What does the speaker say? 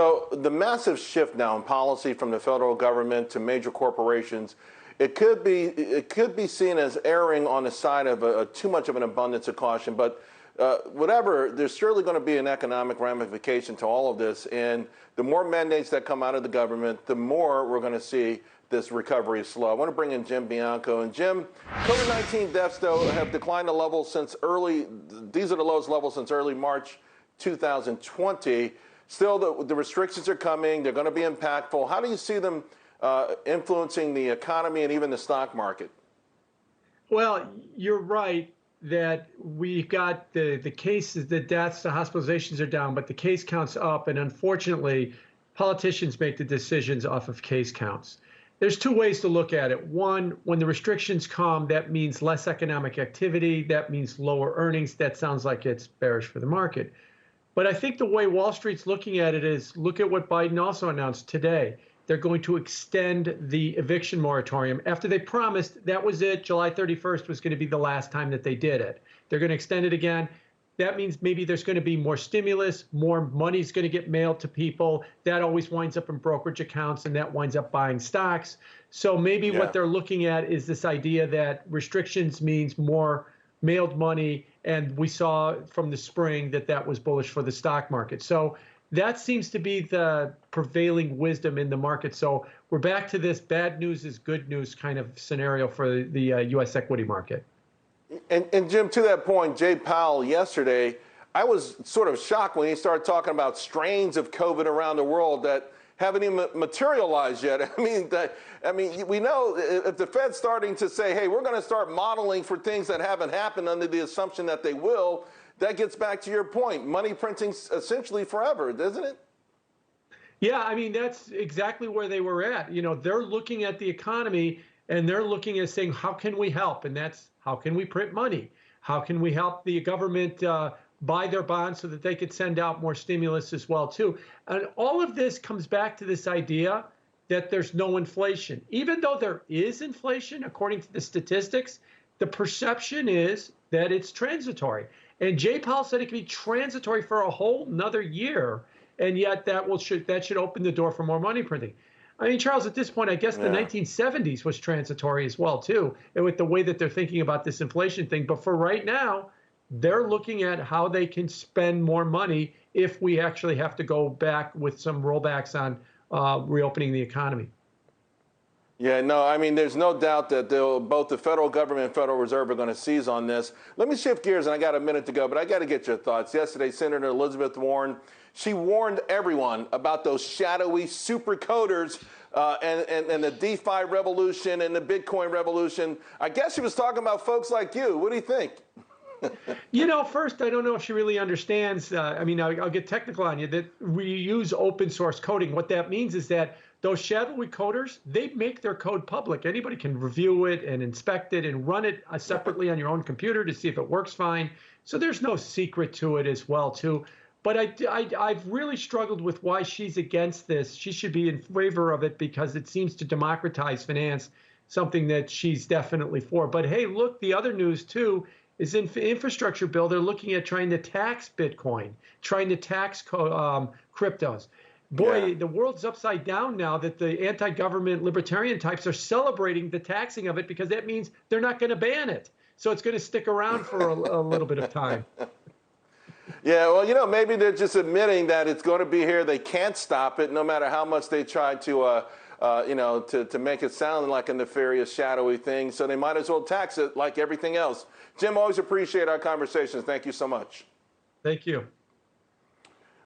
So the massive shift now in policy from the federal government to major corporations, it could be seen as erring on the side of too much of an abundance of caution. But whatever, there's surely going to be an economic ramification to all of this. And the more mandates that come out of the government, the more we're going to see this recovery slow. I want to bring in Jim Bianco. And Jim, COVID-19 deaths, though, have declined to levels since these are the lowest levels since early March 2020. Still, the restrictions are coming. They're going to be impactful. How do you see them influencing the economy and even the stock market? Well, you're right that we've got the cases, the deaths, the hospitalizations are down, but the case counts up. And unfortunately, politicians make the decisions off of case counts. There's two ways to look at it. One, when the restrictions come, that means less economic activity. That means lower earnings. That sounds like it's bearish for the market. But I think the way Wall Street's looking at it is, look at what Biden also announced today. They're going to extend the eviction moratorium after they promised that was it. July 31st was going to be the last time that they did it. They're going to extend it again. That means maybe there's going to be more stimulus, more money's going to get mailed to people. That always winds up in brokerage accounts, and that winds up buying stocks. So maybe what they're looking at is this idea that restrictions means more mailed money, and we saw from the spring that that was bullish for the stock market. So that seems to be the prevailing wisdom in the market. So we're back to this bad news is good news kind of scenario for the U.S. equity market. And Jim, to that point, Jay Powell yesterday, I was sort of shocked when he started talking about strains of COVID around the world that haven't even materialized yet. I mean, we know if the Fed's starting to say, hey, we're going to start modeling for things that haven't happened under the assumption that they will, that gets back to your point. Money printing essentially forever, doesn't it? Yeah, I mean, that's exactly where they were at. You know, they're looking at the economy and they're looking at saying, how can we help? And that's how can we print money? How can we help the government buy their bonds so that they could send out more stimulus as well, too? And all of this comes back to this idea that there's no inflation. Even though there is inflation, according to the statistics, the perception is that it's transitory. And Jay Powell said it could be transitory for a whole another year, and yet that should open the door for more money printing. I mean, Charles, at this point, I guess the 1970s was transitory as well, too, and with the way that they're thinking about this inflation thing. But for right now, they're looking at how they can spend more money if we actually have to go back with some rollbacks on reopening the economy. Yeah, no, I mean, there's no doubt that both the federal government and Federal Reserve are going to seize on this. Let me shift gears, and I got a minute to go, but I got to get your thoughts. Yesterday, Senator Elizabeth Warren, she warned everyone about those shadowy super coders and the DeFi revolution and the Bitcoin revolution. I guess she was talking about folks like you. What do you think? You know, first, I don't know if she really understands. I mean, I'll get technical on you, that we use open source coding. What that means is that those shadowy coders, they make their code public. Anybody can review it and inspect it and run it separately on your own computer to see if it works fine. So there's no secret to it as well, too. But I've really struggled with why she's against this. She should be in favor of it because it seems to democratize finance, something that she's definitely for. But hey, look, the other news, too, is in infrastructure bill, they're looking at trying to tax Bitcoin, trying to tax cryptos. Boy, the world's upside down now that the anti-government libertarian types are celebrating the taxing of it because that means they're not going to ban it. So it's going to stick around for a little bit of time. Yeah, well, you know, maybe they're just admitting that it's going to be here. They can't stop it no matter how much they try to, you know, to make it sound like a nefarious, shadowy thing. So they might as well tax it like everything else. Jim, always appreciate our conversations. Thank you so much. Thank you.